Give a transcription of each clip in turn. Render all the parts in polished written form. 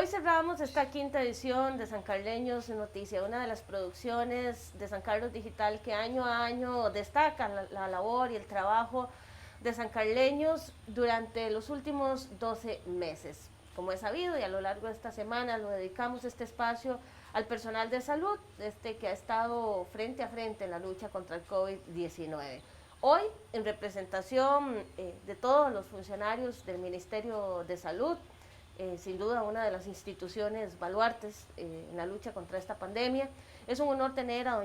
Hoy cerramos esta quinta edición de San Carleños Noticia, una de las producciones de San Carlos Digital que año a año destaca la labor y el trabajo de San Carleños durante los últimos 12 meses. Como es sabido, y a lo largo de esta semana lo dedicamos este espacio al personal de salud, que ha estado frente a frente en la lucha contra el COVID-19. Hoy, en representación de todos los funcionarios del Ministerio de Salud, sin duda una de las instituciones baluartes en la lucha contra esta pandemia. Es un honor tener a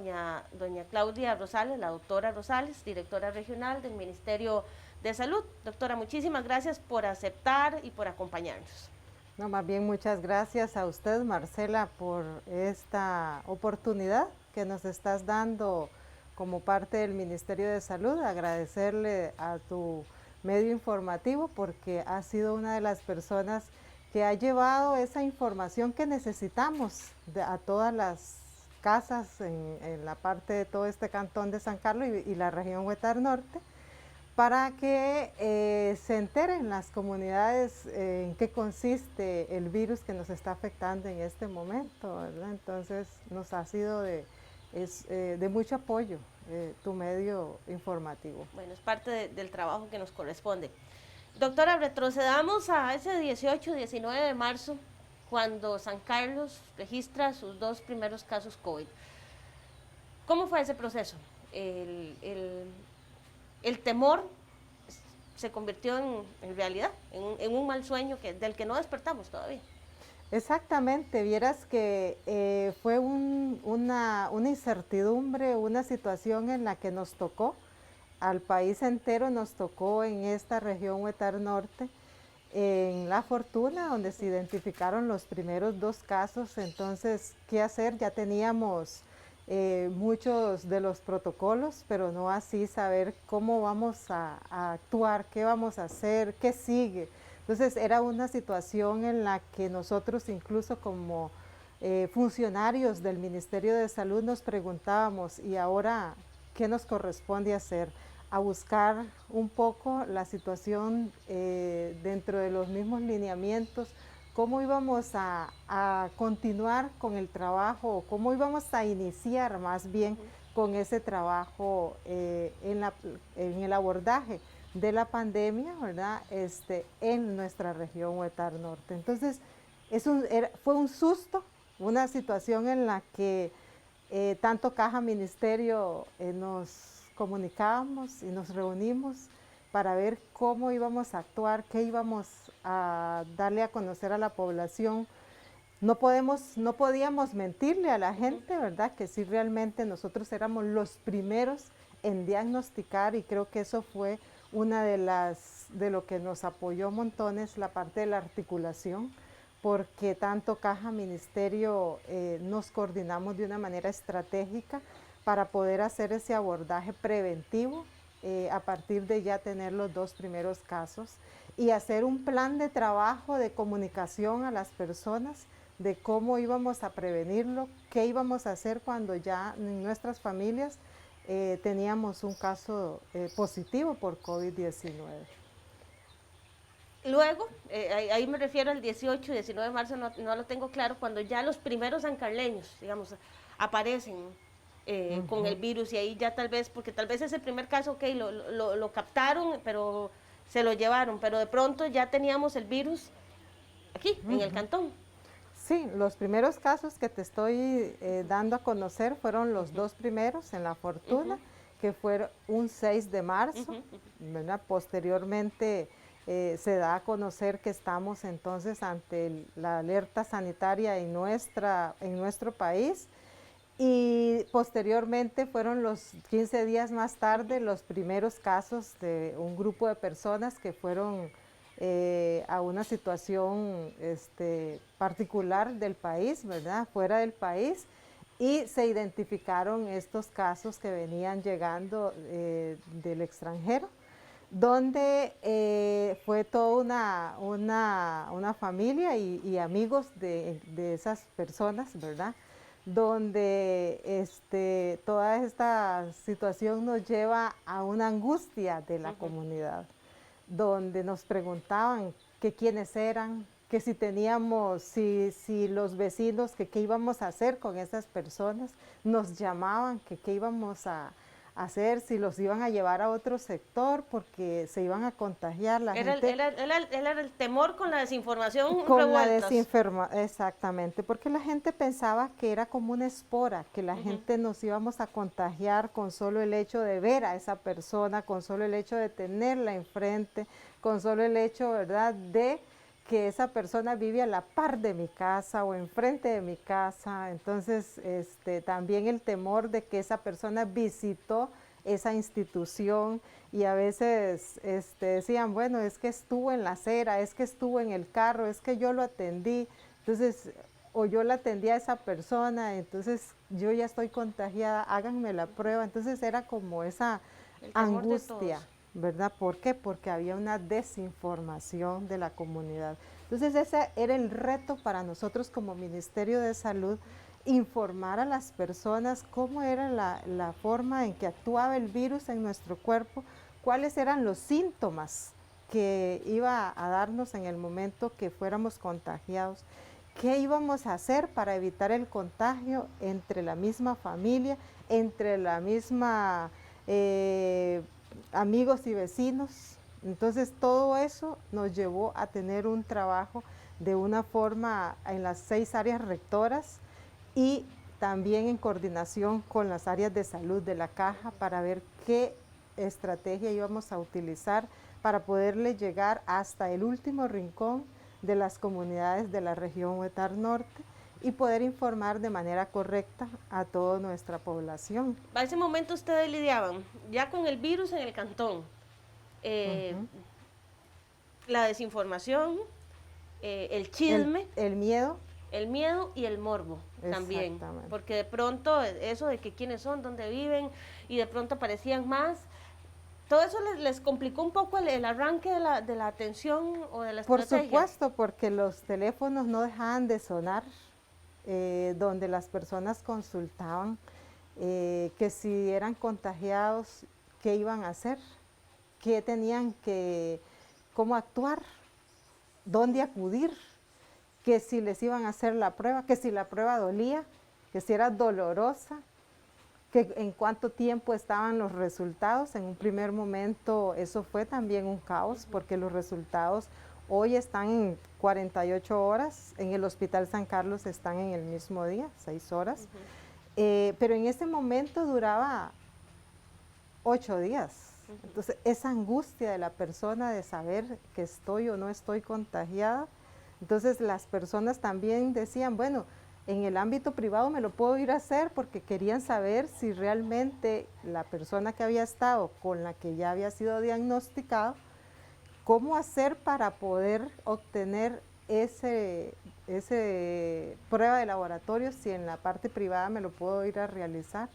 doña Claudia Rosales, la doctora Rosales, directora regional del Ministerio de Salud. Doctora, muchísimas gracias por aceptar y por acompañarnos. No, más bien muchas gracias a usted, Marcela, por esta oportunidad que nos estás dando como parte del Ministerio de Salud. Agradecerle a tu medio informativo porque ha sido una de las personas que ha llevado esa información que necesitamos a todas las casas en la parte de todo este cantón de San Carlos y la región Huetar Norte, para que se enteren las comunidades en qué consiste el virus que nos está afectando en este momento, ¿verdad? Entonces nos ha sido de mucho apoyo tu medio informativo. Bueno, es parte del trabajo que nos corresponde. Doctora, retrocedamos a ese 18-19 de marzo, cuando San Carlos registra sus 2 primeros casos COVID. ¿Cómo fue ese proceso? El temor se convirtió en realidad, en un mal sueño del que no despertamos todavía. Exactamente, vieras que fue una incertidumbre, una situación en la que nos tocó, al país entero nos tocó en esta región Huetar Norte, en La Fortuna, donde se identificaron los primeros 2 casos. Entonces, ¿qué hacer? Ya teníamos muchos de los protocolos, pero no así saber cómo vamos a actuar, qué vamos a hacer, qué sigue. Entonces era una situación en la que nosotros incluso como funcionarios del Ministerio de Salud nos preguntábamos, ¿y ahora qué nos corresponde hacer? A buscar un poco la situación dentro de los mismos lineamientos, cómo íbamos a continuar con el trabajo, cómo íbamos a iniciar más bien con ese trabajo en el abordaje de la pandemia, ¿verdad? En nuestra región Huetar Norte. Entonces, fue un susto, una situación en la que tanto Caja Ministerio nos comunicábamos y nos reunimos para ver cómo íbamos a actuar, qué íbamos a darle a conocer a la población. No podíamos mentirle a la gente, ¿verdad? Que sí, realmente nosotros éramos los primeros en diagnosticar, y creo que eso fue una de lo que nos apoyó montones, la parte de la articulación, porque tanto Caja Ministerio nos coordinamos de una manera estratégica para poder hacer ese abordaje preventivo a partir de ya tener los 2 primeros casos, y hacer un plan de trabajo de comunicación a las personas de cómo íbamos a prevenirlo, qué íbamos a hacer cuando ya en nuestras familias teníamos un caso positivo por COVID-19. Luego, ahí me refiero al 18 y 19 de marzo, no lo tengo claro, cuando ya los primeros sancarleños, digamos, aparecen con el virus, y ahí ya tal vez, porque tal vez ese primer caso, ok, lo captaron, pero se lo llevaron, pero de pronto ya teníamos el virus aquí, en el cantón. Sí, los primeros casos que te estoy dando a conocer fueron los 2 primeros en La Fortuna, que fue un 6 de marzo, ¿verdad? Posteriormente se da a conocer que estamos entonces ante la alerta sanitaria en nuestro país, y posteriormente fueron los 15 días más tarde los primeros casos de un grupo de personas que fueron a una situación particular del país, ¿verdad? Fuera del país, y se identificaron estos casos que venían llegando del extranjero, donde fue toda una familia y amigos de esas personas, ¿verdad? Donde toda esta situación nos lleva a una angustia de la comunidad, donde nos preguntaban que quiénes eran, que si teníamos, si los vecinos, que qué íbamos a hacer con esas personas, nos llamaban, que qué íbamos a hacer, si los iban a llevar a otro sector porque se iban a contagiar la gente. Era el temor con la desinformación Con la revueltas. exactamente, porque la gente pensaba que era como una espora, que la gente nos íbamos a contagiar con solo el hecho de ver a esa persona, con solo el hecho de tenerla enfrente, con solo el hecho, ¿verdad?, de que esa persona vive a la par de mi casa o enfrente de mi casa. Entonces, también el temor de que esa persona visitó esa institución y a veces decían, bueno, es que estuvo en la acera, es que estuvo en el carro, es que yo lo atendí, entonces, o yo la atendí a esa persona, entonces yo ya estoy contagiada, háganme la prueba. Entonces era como esa angustia, ¿verdad? ¿Por qué? Porque había una desinformación de la comunidad. Entonces ese era el reto para nosotros como Ministerio de Salud, informar a las personas cómo era la forma en que actuaba el virus en nuestro cuerpo, cuáles eran los síntomas que iba a darnos en el momento que fuéramos contagiados, qué íbamos a hacer para evitar el contagio entre la misma familia, entre la misma amigos y vecinos. Entonces todo eso nos llevó a tener un trabajo de una forma en las 6 áreas rectoras y también en coordinación con las áreas de salud de la caja para ver qué estrategia íbamos a utilizar para poderle llegar hasta el último rincón de las comunidades de la región Huetar Norte y poder informar de manera correcta a toda nuestra población. A ese momento ustedes lidiaban ya con el virus en el cantón, la desinformación, el chisme, el miedo y el morbo también, porque de pronto eso de que quiénes son, dónde viven y de pronto aparecían más. ¿Todo eso les complicó un poco el arranque de la atención o de la estrategia? Por supuesto, porque los teléfonos no dejaban de sonar, donde las personas consultaban que si eran contagiados, qué iban a hacer, qué tenían que, cómo actuar, dónde acudir, que si les iban a hacer la prueba, que si la prueba dolía, que si era dolorosa, que en cuánto tiempo estaban los resultados. En un primer momento eso fue también un caos, porque los resultados hoy están en 48 horas, en el Hospital San Carlos están en el mismo día, 6 horas, pero en ese momento duraba 8 días. Entonces esa angustia de la persona de saber que estoy o no estoy contagiada, entonces las personas también decían, bueno, en el ámbito privado me lo puedo ir a hacer, porque querían saber si realmente la persona que había estado con la que ya había sido diagnosticado, cómo hacer para poder obtener ese prueba de laboratorio, si en la parte privada me lo puedo ir a realizar.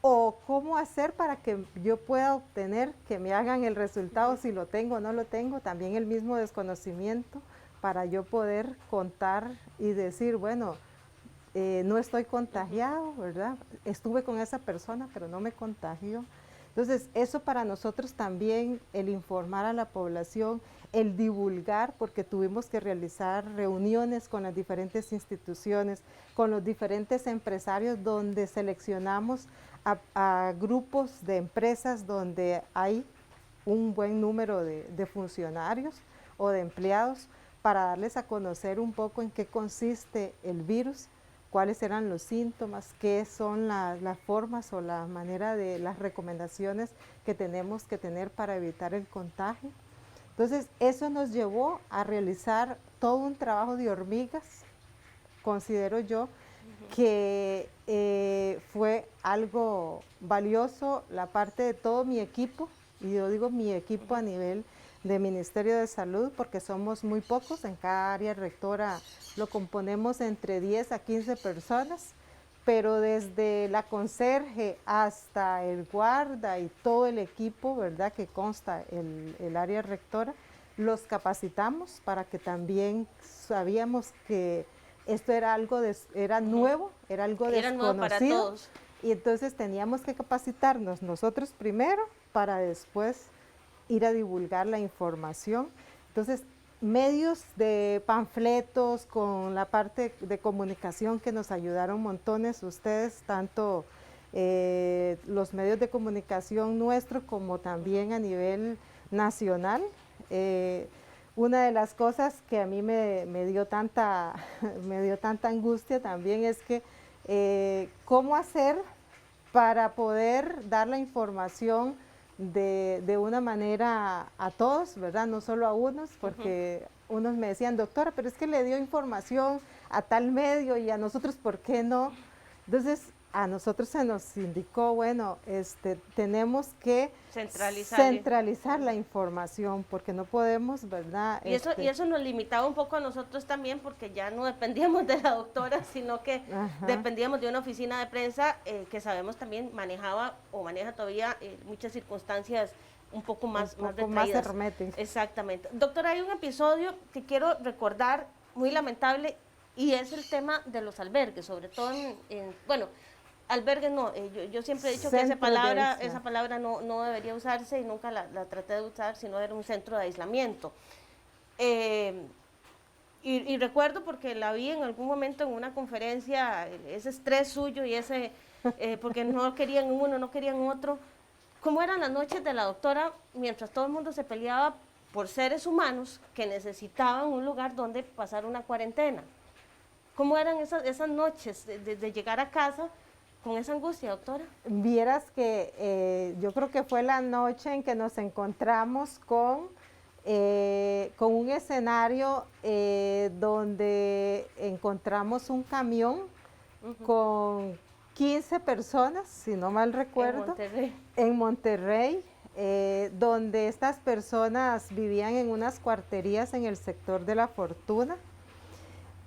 O cómo hacer para que yo pueda obtener, que me hagan el resultado, si lo tengo o no lo tengo, también el mismo desconocimiento, para yo poder contar y decir, bueno, no estoy contagiado, ¿verdad? Estuve con esa persona, pero no me contagió. Entonces, eso para nosotros también, el informar a la población, el divulgar, porque tuvimos que realizar reuniones con las diferentes instituciones, con los diferentes empresarios, donde seleccionamos a grupos de empresas donde hay un buen número de funcionarios o de empleados, para darles a conocer un poco en qué consiste el virus, cuáles eran los síntomas, qué son las formas o la manera de las recomendaciones que tenemos que tener para evitar el contagio. Entonces, eso nos llevó a realizar todo un trabajo de hormigas, considero yo, que fue algo valioso, la parte de todo mi equipo, y yo digo mi equipo a nivel de Ministerio de Salud, porque somos muy pocos, en cada área rectora lo componemos entre 10 a 15 personas, pero desde la conserje hasta el guarda y todo el equipo, ¿verdad?, que consta el área rectora, los capacitamos para que también sabíamos que esto era algo era nuevo, era algo desconocido, nuevo para todos. Y entonces teníamos que capacitarnos nosotros primero para después ir a divulgar la información. Entonces, medios de panfletos, con la parte de comunicación que nos ayudaron montones ustedes, tanto los medios de comunicación nuestros como también a nivel nacional. Una de las cosas que a mí me dio tanta angustia también es que cómo hacer para poder dar la información de una manera a todos, ¿verdad? No solo a unos, porque unos me decían, doctora, pero es que le dio información a tal medio y a nosotros, ¿por qué no? Entonces, a nosotros se nos indicó, bueno, tenemos que centralizar la información, porque no podemos, ¿verdad? Y eso nos limitaba un poco a nosotros también, porque ya no dependíamos de la doctora, sino que dependíamos de una oficina de prensa que sabemos también manejaba o maneja todavía muchas circunstancias un poco más herméticas. Exactamente. Doctora, hay un episodio que quiero recordar muy lamentable y es el tema de los albergues, sobre todo bueno, albergues no, yo siempre he dicho que esa palabra no debería usarse y nunca la traté de usar, sino era un centro de aislamiento. Y recuerdo porque la vi en algún momento en una conferencia, ese estrés suyo y porque no querían uno, no querían otro. ¿Cómo eran las noches de la doctora mientras todo el mundo se peleaba por seres humanos que necesitaban un lugar donde pasar una cuarentena? ¿Cómo eran esas noches de llegar a casa con esa angustia, doctora? Vieras que yo creo que fue la noche en que nos encontramos con un escenario donde encontramos un camión con 15 personas, si no mal recuerdo, en Monterrey, donde estas personas vivían en unas cuarterías en el sector de La Fortuna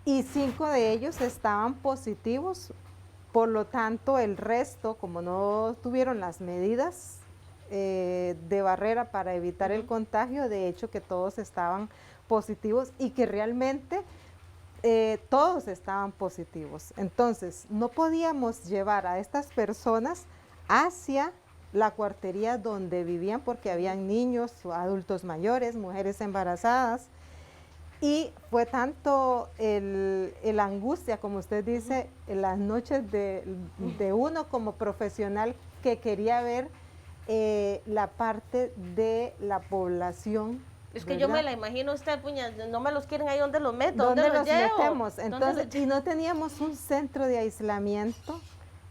y 5 de ellos estaban positivos. Por lo tanto, el resto, como no tuvieron las medidas de barrera para evitar el contagio, de hecho que todos estaban positivos y que realmente todos estaban positivos. Entonces, no podíamos llevar a estas personas hacia la cuartería donde vivían porque habían niños, adultos mayores, mujeres embarazadas. Y fue tanto el angustia, como usted dice, en las noches de uno como profesional que quería ver la parte de la población. Es que ¿verdad? Yo me la imagino usted, puña, no me los quieren ahí, ¿dónde los meto? ¿Dónde los metemos? Entonces, y no teníamos un centro de aislamiento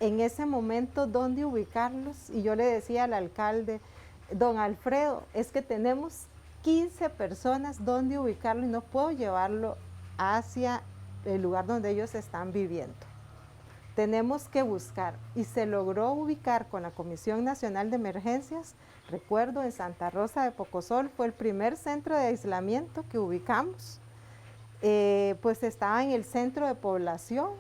en ese momento donde ubicarlos. Y yo le decía al alcalde, don Alfredo, es que tenemos 15 personas donde ubicarlo y no puedo llevarlo hacia el lugar donde ellos están viviendo. Tenemos que buscar y se logró ubicar con la Comisión Nacional de Emergencias. Recuerdo en Santa Rosa de Pocosol fue el primer centro de aislamiento que ubicamos. Pues estaba en el centro de población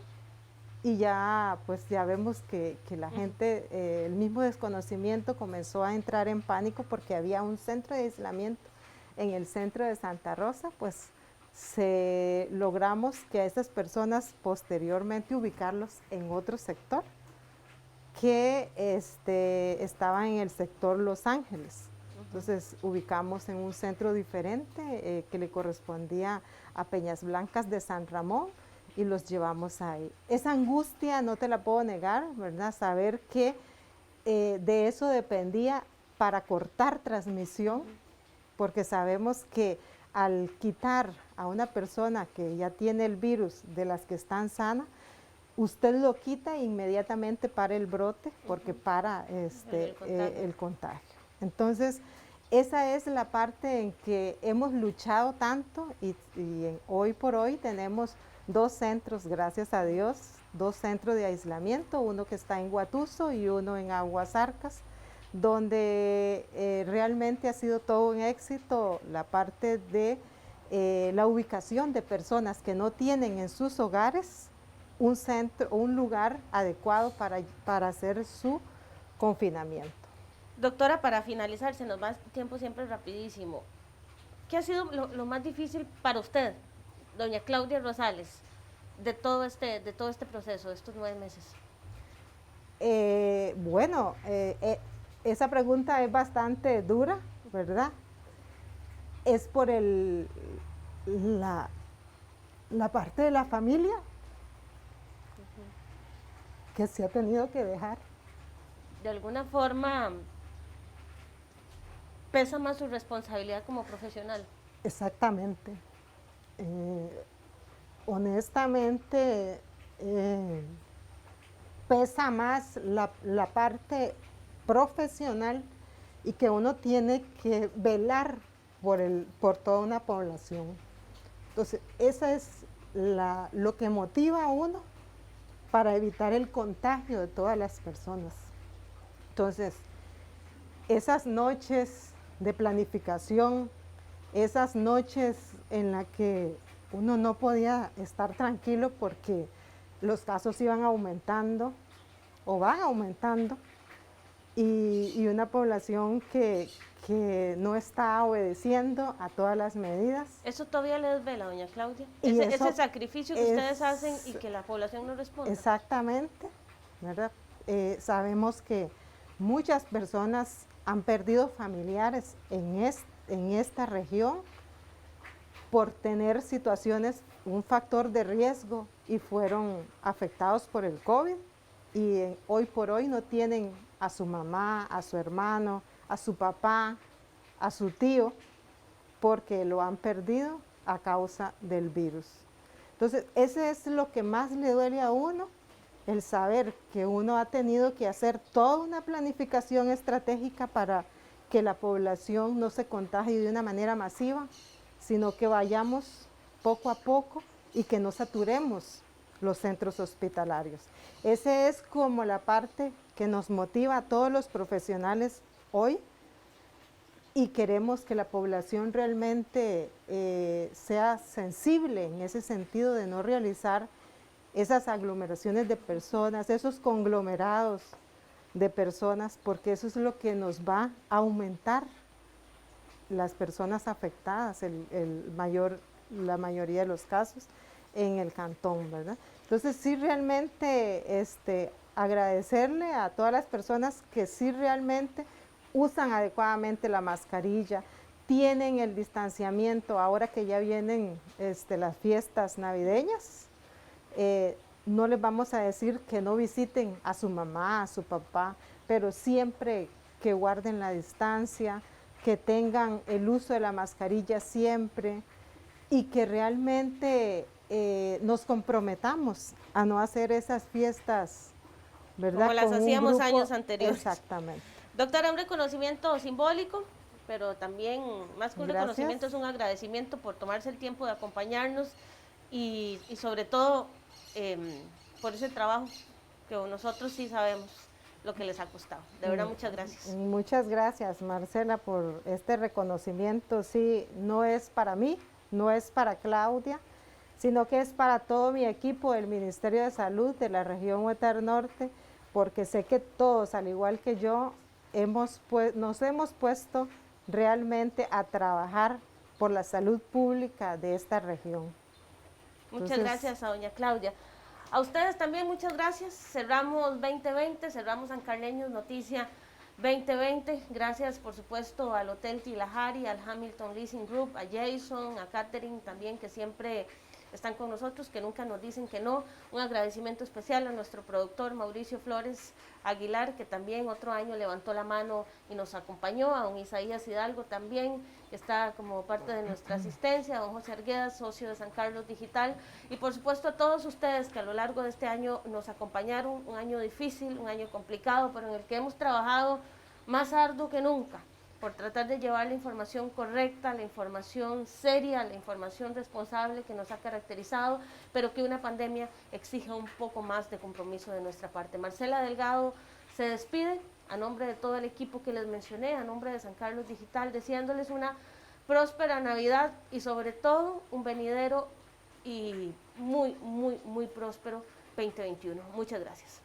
y ya vemos que la gente, el mismo desconocimiento comenzó a entrar en pánico porque había un centro de aislamiento en el centro de Santa Rosa. Pues logramos que a estas personas posteriormente ubicarlos en otro sector que estaba en el sector Los Ángeles. Entonces ubicamos en un centro diferente que le correspondía a Peñas Blancas de San Ramón y los llevamos ahí. Esa angustia no te la puedo negar, ¿verdad? Saber que de eso dependía para cortar transmisión, porque sabemos que al quitar a una persona que ya tiene el virus de las que están sanas, usted lo quita e inmediatamente para el brote, porque para el contagio. Entonces, esa es la parte en que hemos luchado tanto y hoy por hoy tenemos 2 centros, gracias a Dios, 2 centros de aislamiento, uno que está en Huatuso y uno en Aguasarcas, donde realmente ha sido todo un éxito la parte de la ubicación de personas que no tienen en sus hogares un centro o un lugar adecuado para hacer su confinamiento. Doctora, para finalizar, se nos va el tiempo siempre rapidísimo. ¿Qué ha sido lo más difícil para usted, doña Claudia Rosales, de todo este proceso, de estos 9 meses? Bueno, esa pregunta es bastante dura, ¿verdad? Es por el la, la parte de la familia que se ha tenido que dejar. De alguna forma pesa más su responsabilidad como profesional. Exactamente. Honestamente, pesa más la parte profesional y que uno tiene que velar por toda una población. Entonces, esa es lo que motiva a uno para evitar el contagio de todas las personas. Entonces, esas noches de planificación, esas noches en las que uno no podía estar tranquilo porque los casos iban aumentando o van aumentando y una población que no está obedeciendo a todas las medidas. ¿Eso todavía le desvela, doña Claudia? Y Ese sacrificio que ustedes hacen y que la población no responde. Exactamente, ¿verdad? Sabemos que muchas personas han perdido familiares en esta región por tener situaciones, un factor de riesgo y fueron afectados por el COVID y hoy por hoy no tienen a su mamá, a su hermano, a su papá, a su tío, porque lo han perdido a causa del virus. Entonces, ese es lo que más le duele a uno, el saber que uno ha tenido que hacer toda una planificación estratégica para que la población no se contagie de una manera masiva, sino que vayamos poco a poco y que no saturemos los centros hospitalarios. Esa es como la parte que nos motiva a todos los profesionales hoy y queremos que la población realmente sea sensible en ese sentido de no realizar esas aglomeraciones de personas, esos conglomerados de personas, porque eso es lo que nos va a aumentar las personas afectadas, la mayoría de los casos en el cantón, ¿verdad? Entonces sí realmente agradecerle a todas las personas que sí realmente usan adecuadamente la mascarilla, tienen el distanciamiento, ahora que ya vienen las fiestas navideñas, no les vamos a decir que no visiten a su mamá, a su papá, pero siempre que guarden la distancia, que tengan el uso de la mascarilla siempre y que realmente nos comprometamos a no hacer esas fiestas, ¿verdad? Como las hacíamos años anteriores. Exactamente. Doctora, un reconocimiento simbólico, pero también más que un reconocimiento es un agradecimiento por tomarse el tiempo de acompañarnos y sobre todo por ese trabajo que nosotros sí sabemos lo que les ha costado. De verdad, muchas gracias. Muchas gracias, Marcela, por este reconocimiento. Sí, no es para mí, no es para Claudia, sino que es para todo mi equipo del Ministerio de Salud de la región Huetar Norte, porque sé que todos, al igual que yo, nos hemos puesto realmente a trabajar por la salud pública de esta región. Muchas gracias a doña Claudia. A ustedes también muchas gracias. Cerramos 2020, cerramos Sancarleños Noticia 2020. Gracias, por supuesto, al Hotel Tilahari, al Hamilton Leasing Group, a Jason, a Catherine también, que siempre están con nosotros, que nunca nos dicen que no. Un agradecimiento especial a nuestro productor Mauricio Flores Aguilar, que también otro año levantó la mano y nos acompañó, a don Isaías Hidalgo también, que está como parte de nuestra asistencia, a don José Argueda, socio de San Carlos Digital, y por supuesto a todos ustedes que a lo largo de este año nos acompañaron, un año difícil, un año complicado, pero en el que hemos trabajado más arduo que nunca, por tratar de llevar la información correcta, la información seria, la información responsable que nos ha caracterizado, pero que una pandemia exige un poco más de compromiso de nuestra parte. Marcela Delgado se despide a nombre de todo el equipo que les mencioné, a nombre de San Carlos Digital, deseándoles una próspera Navidad y sobre todo un venidero y muy próspero 2021. Muchas gracias.